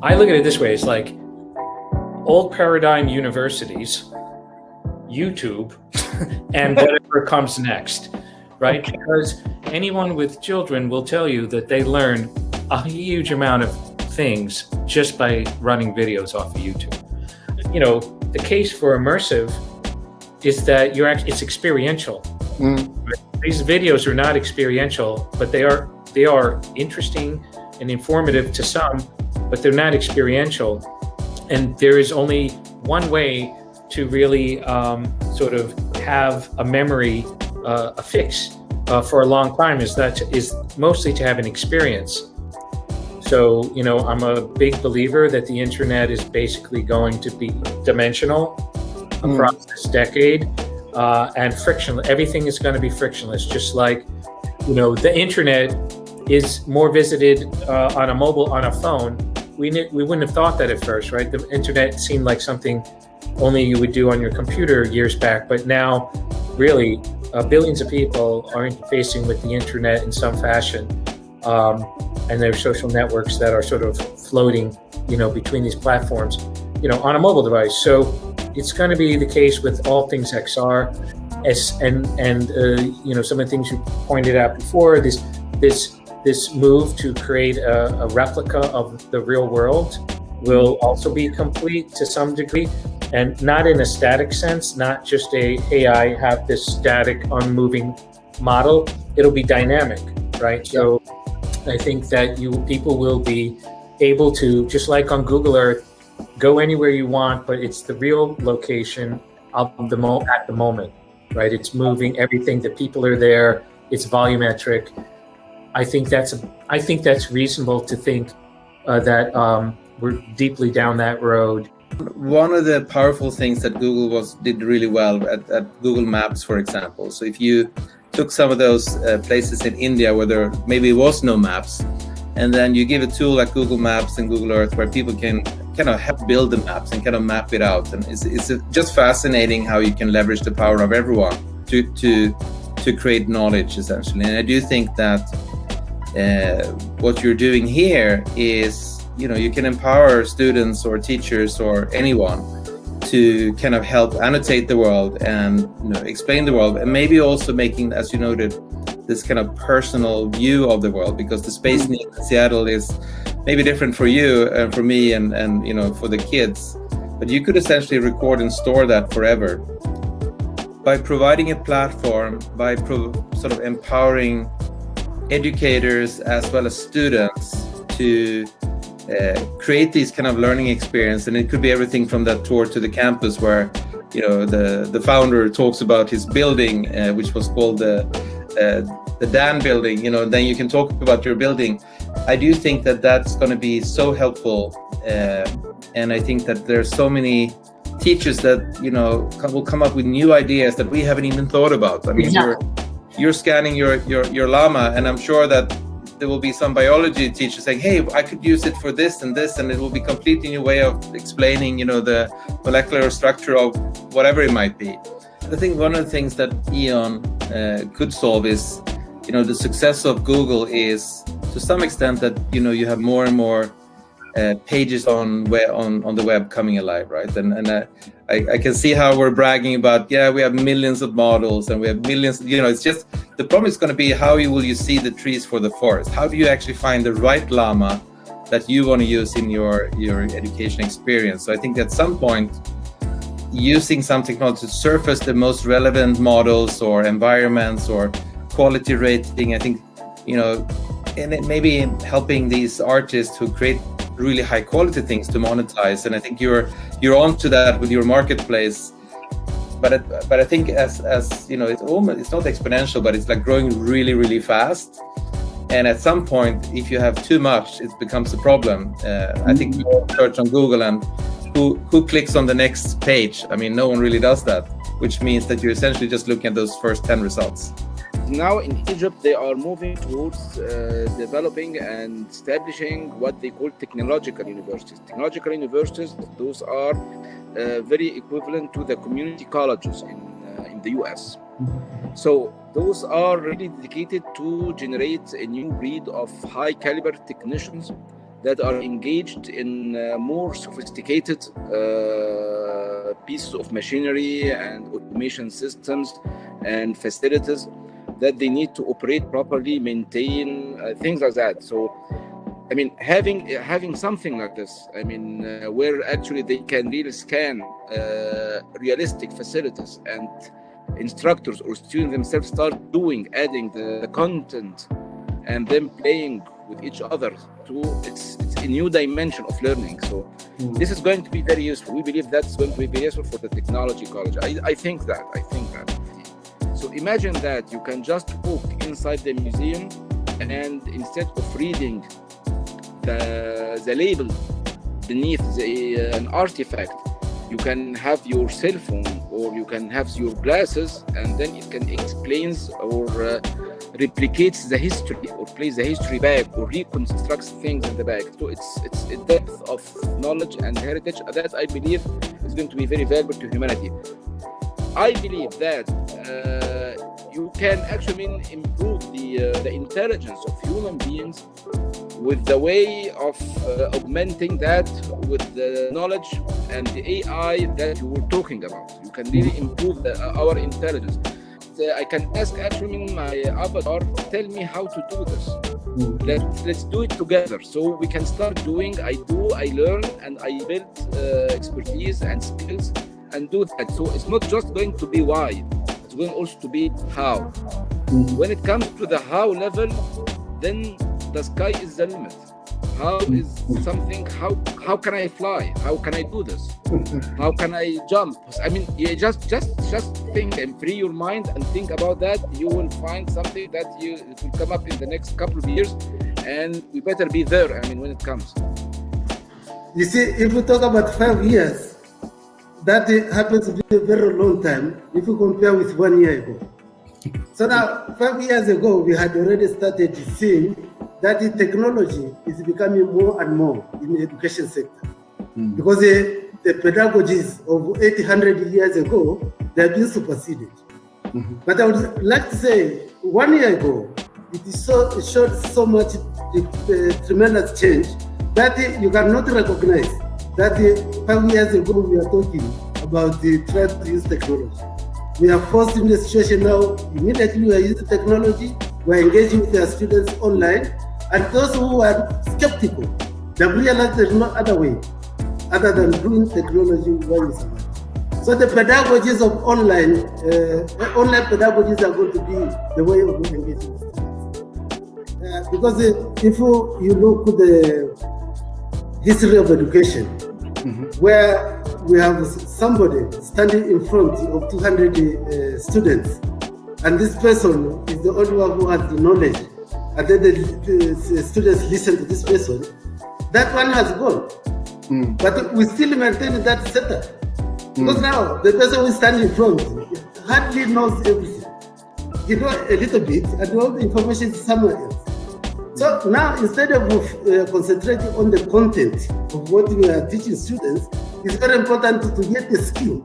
I look at it this way. It's like old paradigm universities, YouTube, and whatever comes next, right? Because anyone with children will tell you that they learn a huge amount of things just by running videos off of YouTube. You know, the case for immersive is that it's experiential. These videos are not experiential, but they are interesting and informative to some, but they're not experiential. And there is only one way to really sort of have a memory, a fix for a long time is mostly to have an experience. So, you know, I'm a big believer that the internet is basically going to be dimensional across this decade, and frictionless. Everything is going to be frictionless, just like, you know, the internet is more visited on a phone. We wouldn't have thought that at first, right? The internet seemed like something only you would do on your computer years back, but now really billions of people are interfacing with the internet in some fashion. And there are social networks that are sort of floating, you know, between these platforms, you know, on a mobile device. So it's going to be the case with all things XR, and you know, some of the things you pointed out before. This move to create a replica of the real world will also be complete to some degree, and not in a static sense, not just hey, I have this static, unmoving model. It'll be dynamic, right? So I think that people will be able to, just like on Google Earth, go anywhere you want, but it's the real location of at the moment, right? It's moving everything. The people are there. It's volumetric. I think that's reasonable to think that we're deeply down that road. One of the powerful things that Google did really well at Google Maps, for example. So if you took some of those places in India where there maybe was no maps, and then you give a tool like Google Maps and Google Earth where people can kind of help build the maps and kind of map it out. And it's just fascinating how you can leverage the power of everyone to create knowledge, essentially. And I do think that what you're doing here is, you know, you can empower students or teachers or anyone to kind of help annotate the world and, you know, explain the world, and maybe also making, as you noted, this kind of personal view of the world, because the space need in Seattle is maybe different for you and for me and you know, for the kids, but you could essentially record and store that forever by providing a platform, by sort of empowering educators as well as students to create these kind of learning experience. And it could be everything from that tour to the campus where, you know, the founder talks about his building, which was called the Dan building, you know, then you can talk about your building. I do think that that's going to be so helpful. And I think that there's so many teachers that, you know, will come up with new ideas that we haven't even thought about. I mean, you're scanning your llama, and I'm sure that there will be some biology teacher saying, hey, I could use it for this, and it will be completely new way of explaining, you know, the molecular structure of whatever it might be. I think one of the things that EON could solve is, you know, the success of Google is to some extent that, you know, you have more and more pages on the web coming alive, right? And I can see how we're bragging about, we have millions of models and we have millions, you know, it's just, the problem is going to be how will you see the trees for the forest? How do you actually find the right llama that you want to use in your education experience? So I think at some point, using some technology to surface the most relevant models or environments or quality rating, I think, you know, and it maybe helping these artists who create really high quality things to monetize. And I think you're onto that with your marketplace. But I think as you know, it's not exponential, but it's like growing really, really fast. And at some point, if you have too much, it becomes a problem. I think you search on Google and who clicks on the next page? I mean, no one really does that, which means that you're essentially just looking at those first 10 results. Now in Egypt, they are moving towards developing and establishing what they call technological universities. Technological universities, those are very equivalent to the community colleges in the US. So those are really dedicated to generate a new breed of high caliber technicians that are engaged in more sophisticated pieces of machinery and automation systems and facilities that they need to operate properly, maintain, things like that. So, I mean, having something like this, I mean, where actually they can really scan realistic facilities and instructors or students themselves start adding the content and then playing with each other it's a new dimension of learning. So this is going to be very useful. We believe that's going to be very useful for the technology college. I think that. So imagine that you can just walk inside the museum, and instead of reading the label beneath an artifact, you can have your cell phone or you can have your glasses, and then it can explains or replicates the history or plays the history back or reconstructs things in the back. So it's a depth of knowledge and heritage that I believe is going to be very valuable to humanity. I believe that you can actually improve the intelligence of human beings with the way of augmenting that with the knowledge and the AI that you were talking about. You can really improve our intelligence. I can ask actually my avatar, tell me how to do this. Let's do it together. So we can start doing, I learn, and I build expertise and skills and do that. So it's not just going to be why, it's going also to be how. When it comes to the how level, then the sky is the limit. How is something, how can I fly? How can I do this? How can I jump? I mean, you just think and free your mind and think about that. You will find something that it will come up in the next couple of years, and we better be there, I mean, when it comes. You see, if we talk about 5 years, that happens to be a very long time if you compare with 1 year ago. So now, 5 years ago, we had already started seeing that the technology is becoming more and more in the education sector. Because the pedagogies of 800 years ago, they have been superseded. But I would like to say, 1 year ago, it showed so much tremendous change that you cannot recognize that 5 years ago we are talking about the trying to use technology. We are forced in the situation now, immediately we are using technology, we are engaging with our students online, and those who are skeptical, they realize there is no other way other than doing technology while you survive. So the pedagogies of online pedagogies are going to be the way of engaging with students. Because if you look at the history of education, where we have somebody standing in front of 200 students, and this person is the only one who has the knowledge, and then the students listen to this person, that one has gone. But we still maintain that setup. Because now, the person who is standing in front hardly knows everything. He knows a little bit, and all the information is somewhere else. So now, instead of concentrating on the content of what we are teaching students, it's very important to get the skill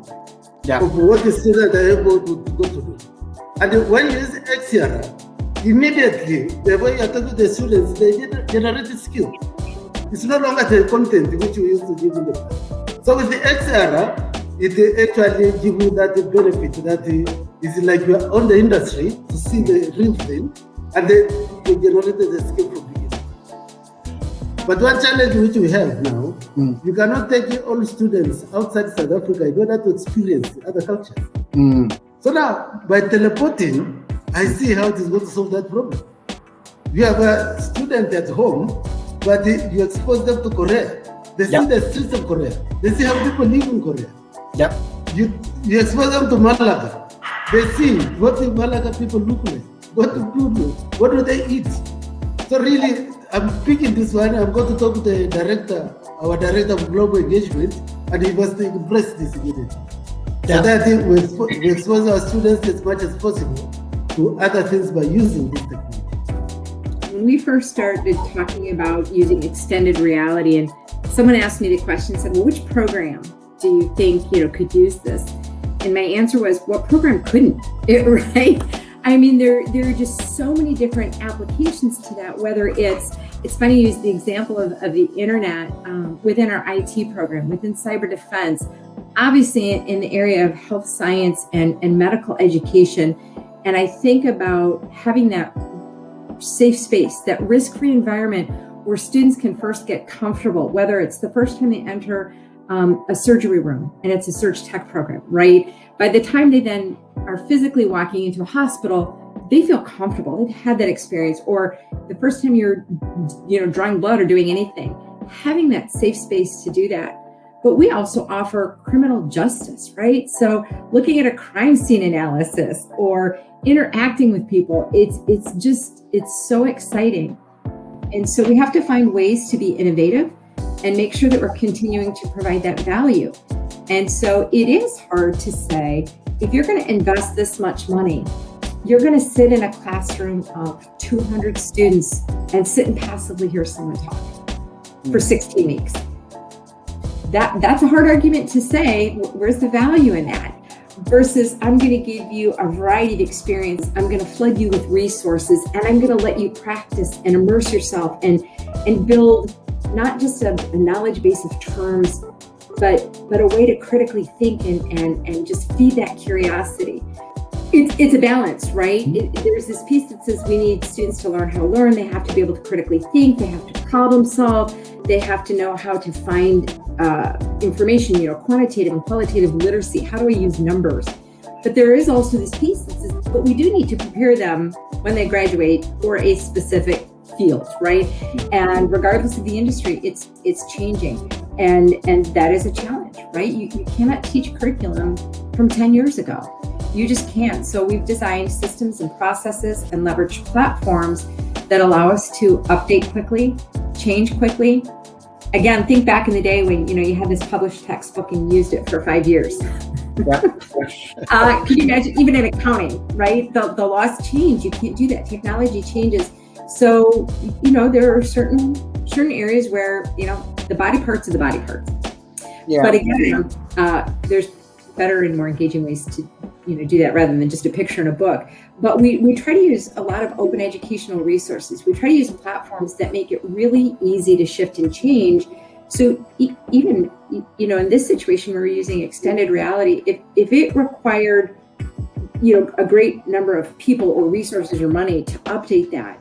of what the students are able to go to do. And when you use XR, immediately, the way you are talking to the students, they generate skill. It's no longer the content which we used to give in the past. So with the XR, it actually gives you that benefit that is like you are on the industry to see the real thing, and then you generate the skill from beginning. But one challenge which we have now, you cannot take all students outside South Africa in order to experience other cultures. So now, by teleporting, I see how it is going to solve that problem. You have a student at home, but you expose them to Korea. They see the streets of Korea. They see how people live in Korea. You expose them to Malaga. They see what the Malaga people look like. What do they eat? So really, I'm picking this one. I'm going to talk to the director, our director of global engagement, and he must embrace this immediately. So that we expose our students as much as possible to other things by using this technology. When we first started talking about using extended reality, and someone asked me the question, said, well, which program do you think could use this? And my answer was, what program couldn't? Right? I mean, there are just so many different applications to that, whether it's it's funny you use the example of the internet within our IT program, within cyber defense, obviously in the area of health science and medical education. And I think about having that safe space, that risk-free environment where students can first get comfortable, whether it's the first time they enter a surgery room and it's a surg tech program, right? By the time they then are physically walking into a hospital, they feel comfortable. They've had that experience. Or the first time you're, drawing blood or doing anything, having that safe space to do that. But we also offer criminal justice, right? So looking at a crime scene analysis or interacting with people, it's so exciting. And so we have to find ways to be innovative and make sure that we're continuing to provide that value. And so it is hard to say, if you're going to invest this much money, you're going to sit in a classroom of 200 students and sit and passively hear someone talk for 16 weeks. That's a hard argument to say. Where's the value in that? Versus I'm going to give you a variety of experience. I'm going to flood you with resources, and I'm going to let you practice and immerse yourself and build not just a knowledge base of terms, but a way to critically think and just feed that curiosity. It's a balance, right? There's this piece that says we need students to learn how to learn. They have to be able to critically think. They have to problem solve. They have to know how to find information, quantitative and qualitative literacy. How do I use numbers? But there is also this piece that says, but we do need to prepare them when they graduate for a specific field, right? And regardless of the industry, it's changing. And that is a challenge, right? You cannot teach curriculum from 10 years ago. You just can't. So we've designed systems and processes and leveraged platforms that allow us to update quickly, change quickly. Again, think back in the day when you had this published textbook and used it for 5 years. Can you imagine, even in accounting, right? The laws change. You can't do that. Technology changes. So, there are certain areas where, the body parts are the body parts. Yeah. But again, there's better and more engaging ways to, do that rather than just a picture in a book. But we try to use a lot of open educational resources. We try to use platforms that make it really easy to shift and change. So even, in this situation, we're using extended reality. If it required, a great number of people or resources or money to update that,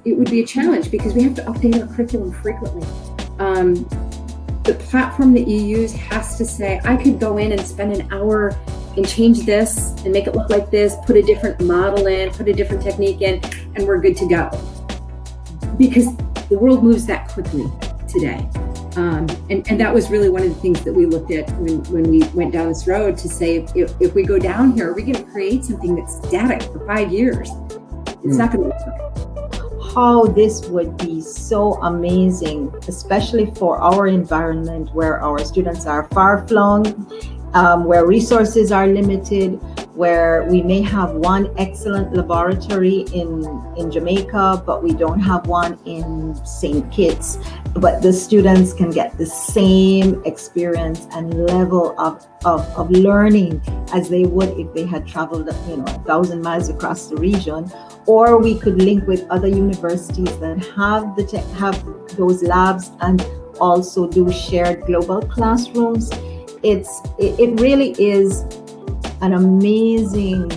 it would be a challenge because we have to update our curriculum frequently. The platform that you use has to say, I could go in and spend an hour and change this and make it look like this, put a different model in, put a different technique in, and we're good to go. Because the world moves that quickly today. And that was really one of the things that we looked at when we went down this road to say, if we go down here, are we going to create something that's static for 5 years? It's not going to work. How this would be so amazing, especially for our environment where our students are far-flung, where resources are limited, where we may have one excellent laboratory in Jamaica, but we don't have one in St. Kitts. But the students can get the same experience and level of learning as they would if they had traveled 1,000 miles across the region. Or we could link with other universities that have those labs and also do shared global classrooms. It really is an amazing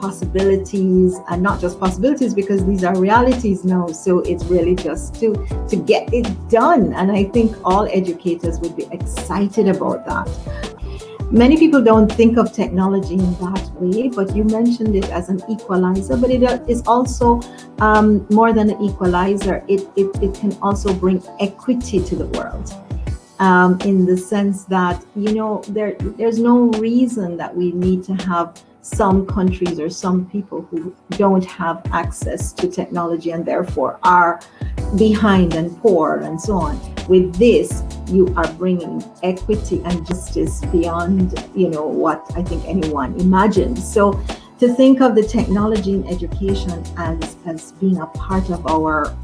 possibilities, and not just possibilities because these are realities now. So it's really just to get it done. And I think all educators would be excited about that. Many people don't think of technology in that way, but you mentioned it as an equalizer, but it is also more than an equalizer. It can also bring equity to the world. In the sense that, there's no reason that we need to have some countries or some people who don't have access to technology and therefore are behind and poor and so on. With this, you are bringing equity and justice beyond, what I think anyone imagined. So to think of the technology in education as being a part of our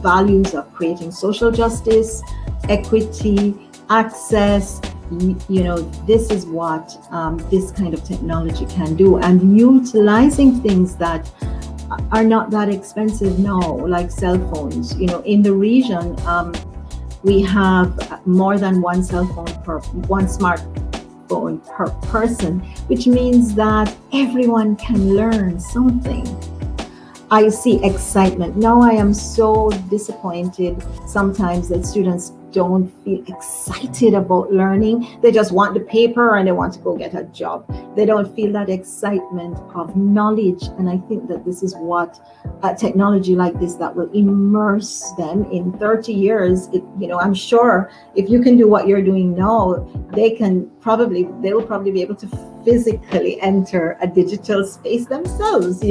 values of creating social justice, equity, access, this is what this kind of technology can do, and utilizing things that are not that expensive now, like cell phones. You know, in the region, we have more than one smartphone per person, which means that everyone can learn something. I see excitement. Now I am so disappointed sometimes that students don't feel excited about learning. They just want the paper and they want to go get a job. They don't feel that excitement of knowledge. And I think that this is what technology like this that will immerse them in 30 years. I'm sure if you can do what you're doing now, they will probably be able to physically enter a digital space themselves,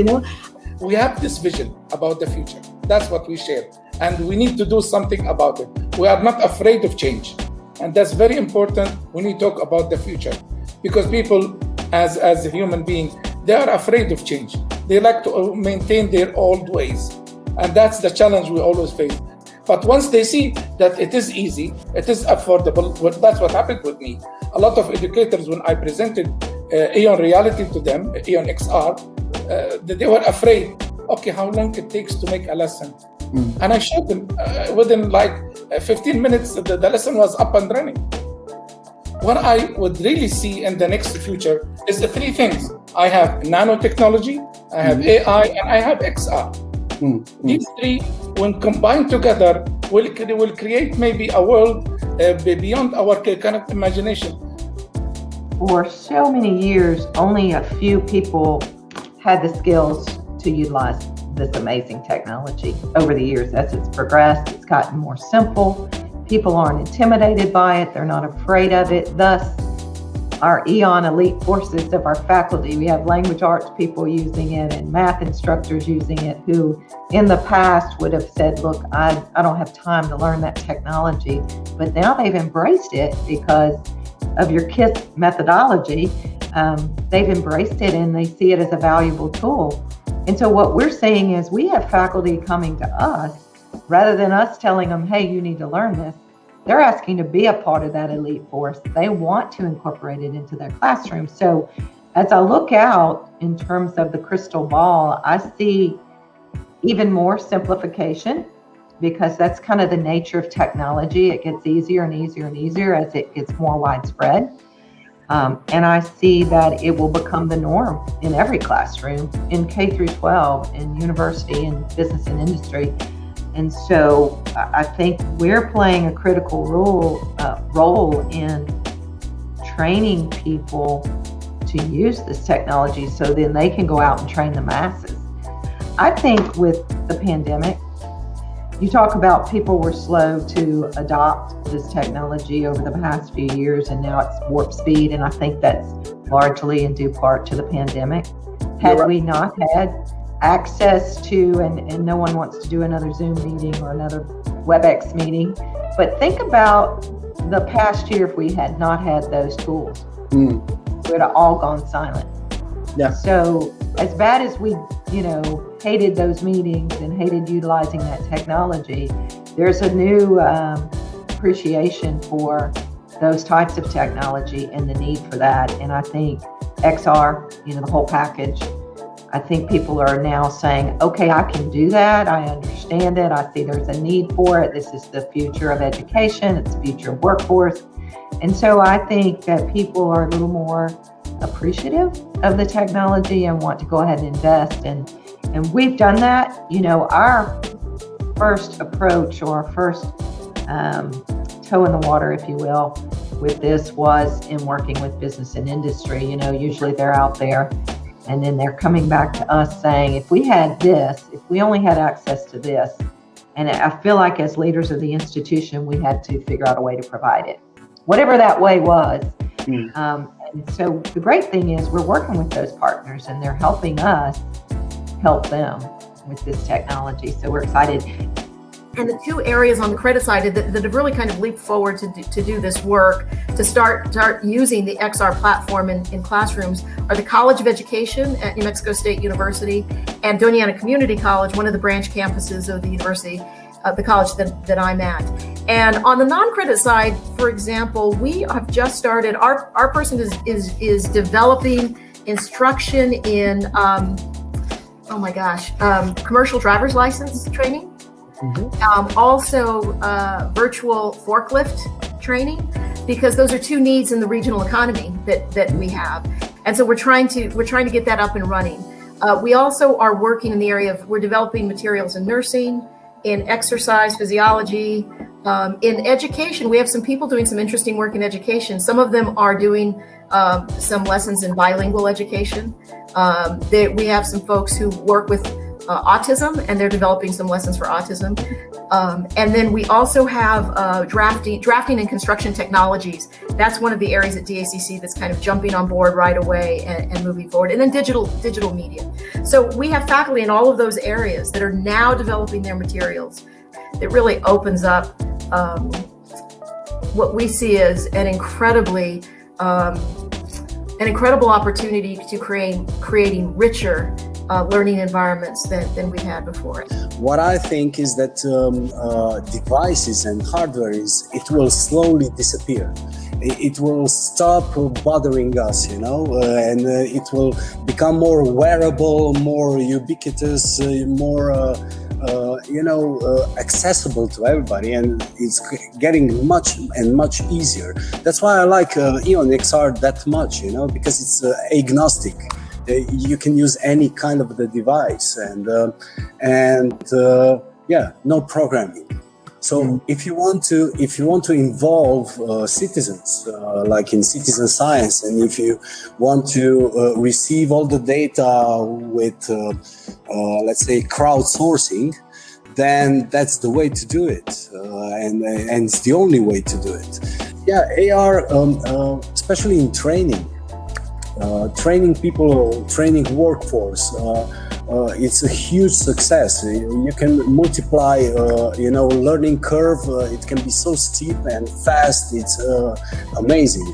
We have this vision about the future. That's what we share. And we need to do something about it. We are not afraid of change. And that's very important when we talk about the future. Because people, as a human being, they are afraid of change. They like to maintain their old ways. And that's the challenge we always face. But once they see that it is easy, it is affordable, that's what happened with me. A lot of educators, when I presented EON Reality to them, EON XR, they were afraid, okay, how long it takes to make a lesson. And I showed them within 15 minutes, the lesson was up and running. What I would really see in the next future is the three things. I have nanotechnology, I have AI, and I have XR. These three, when combined together, will create maybe a world beyond our kind of imagination. For so many years, only a few people had the skills to utilize this amazing technology. Over the years, as it's progressed, it's gotten more simple. People aren't intimidated by it. They're not afraid of it. Thus, our EON elite forces of our faculty, we have language arts people using it and math instructors using it who in the past would have said, look, I don't have time to learn that technology. But now they've embraced it because of your KISS methodology. They've embraced it and they see it as a valuable tool. And so what we're saying is we have faculty coming to us, rather than us telling them, hey, you need to learn this, they're asking to be a part of that elite force. They want to incorporate it into their classroom. So as I look out in terms of the crystal ball, I see even more simplification because that's kind of the nature of technology. It gets easier and easier and easier as it gets more widespread. And I see that it will become the norm in every classroom, in K through 12, in university, in business and industry. And so I think we're playing a critical role in training people to use this technology so then they can go out and train the masses. I think with the pandemic, you talk about people were slow to adopt this technology over the past few years, and now it's warp speed. And I think that's largely in due part to the pandemic. Had we not had access to, and no one wants to do another Zoom meeting or another WebEx meeting, but think about the past year if we had not had those tools. We would have all gone silent. Yeah. So as bad as we, hated those meetings and hated utilizing that technology, there's a new appreciation for those types of technology and the need for that. And I think XR, the whole package, I think people are now saying, okay, I can do that. I understand it. I see there's a need for it. This is the future of education. It's the future of workforce. And so I think that people are a little more appreciative of the technology and want to go ahead and invest. And we've done that. Our first approach or our first toe in the water, if you will, with this was in working with business and industry. Usually they're out there and then they're coming back to us saying, if we had this, if we only had access to this, and I feel like as leaders of the institution, we had to figure out a way to provide it, whatever that way was. And so the great thing is we're working with those partners and they're helping us help them with this technology. So we're excited. And the two areas on the credit side that have really kind of leaped forward to do this work, to start using the XR platform in classrooms, are the College of Education at New Mexico State University and Doña Ana Community College, one of the branch campuses of the university, the college that I'm at. And on the non-credit side, for example, we have just started, our person is developing instruction in, oh my gosh, commercial driver's license training. Also virtual forklift training, because those are two needs in the regional economy that we have. And so we're trying to get that up and running. We also are working in the area of, we're developing materials in nursing, in exercise physiology, in education. We have some people doing some interesting work in education. Some of them are doing some lessons in bilingual education. We have some folks who work with autism, and they're developing some lessons for autism. And then we also have drafting and construction technologies. That's one of the areas at DACC that's kind of jumping on board right away and moving forward. And then digital media. So we have faculty in all of those areas that are now developing their materials. It really opens up what we see as an incredible opportunity to creating richer learning environments than we've had before. What I think is that devices and hardware it will slowly disappear. It will stop bothering us, and it will become more wearable, more ubiquitous, more accessible to everybody, and it's getting much easier. That's why I like EON XR that much, because it's agnostic. You can use any kind of the device, and no programming. So if you want to involve citizens, like in citizen science, and if you want to receive all the data with, let's say, crowdsourcing, then that's the way to do it, and it's the only way to do it. Yeah, AR, especially in training people, training workforce. It's a huge success. You can multiply, learning curve. It can be so steep and fast. It's amazing,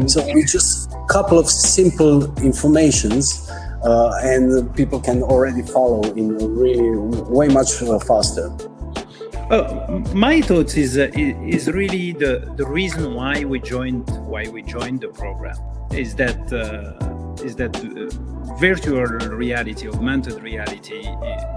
So we just a couple of simple informations, and people can already follow in really way much faster. My thoughts is really the reason why we joined the program is that virtual reality, augmented reality,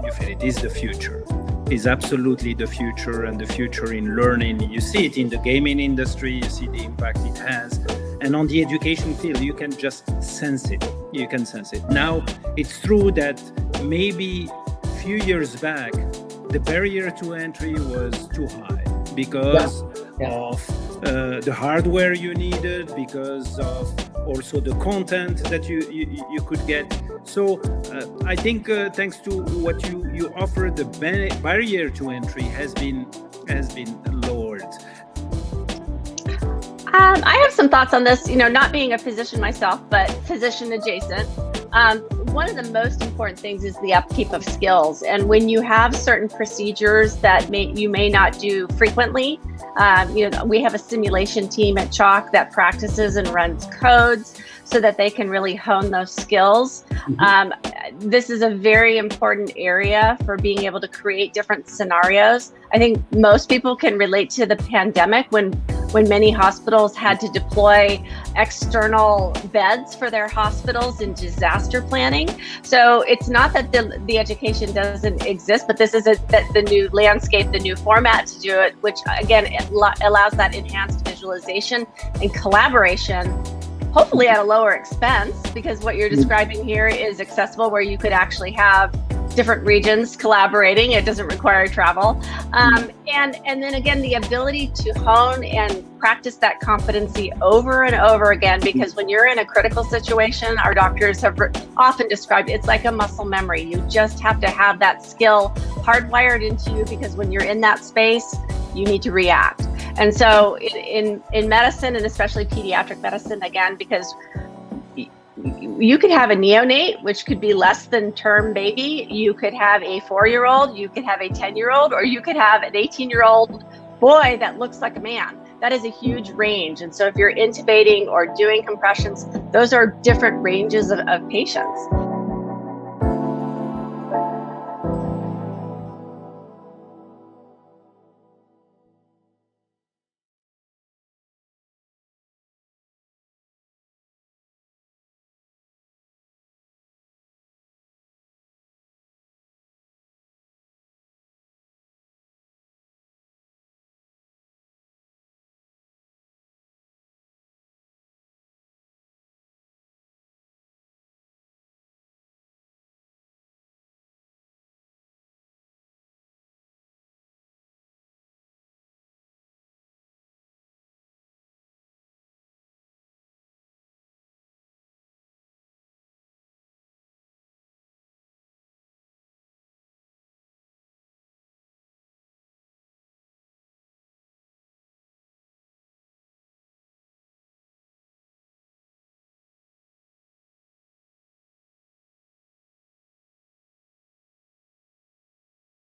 if it is the future, is absolutely the future, and the future in learning. You see it in the gaming industry, you see the impact it has, and on the education field, you can just sense it. You can sense it. Now, it's true that maybe a few years back, the barrier to entry was too high because of the hardware you needed, because of also the content that you could get. So I think thanks to what you offer, the barrier to entry has been lowered. I have some thoughts on this, not being a physician myself, but physician adjacent. One of the most important things is the upkeep of skills. And when you have certain procedures that you may not do frequently, we have a simulation team at CHOC that practices and runs codes so that they can really hone those skills. This is a very important area for being able to create different scenarios. I think most people can relate to the pandemic when many hospitals had to deploy external beds for their hospitals in disaster planning. So it's not that the education doesn't exist, but this is the new landscape, the new format to do it, which again, it allows that enhanced visualization and collaboration, hopefully at a lower expense, because what you're describing here is accessible, where you could actually have different regions collaborating. It doesn't require travel. And then again, the ability to hone and practice that competency over and over again, because when you're in a critical situation, our doctors have often described it's like a muscle memory. You just have to have that skill hardwired into you, because when you're in that space, you need to react. And so in medicine, and especially pediatric medicine, again, because you could have a neonate, which could be less than term baby. You could have a 4-year-old, you could have a 10-year-old, or you could have an 18-year-old boy that looks like a man. That is a huge range. And so if you're intubating or doing compressions, those are different ranges of patients.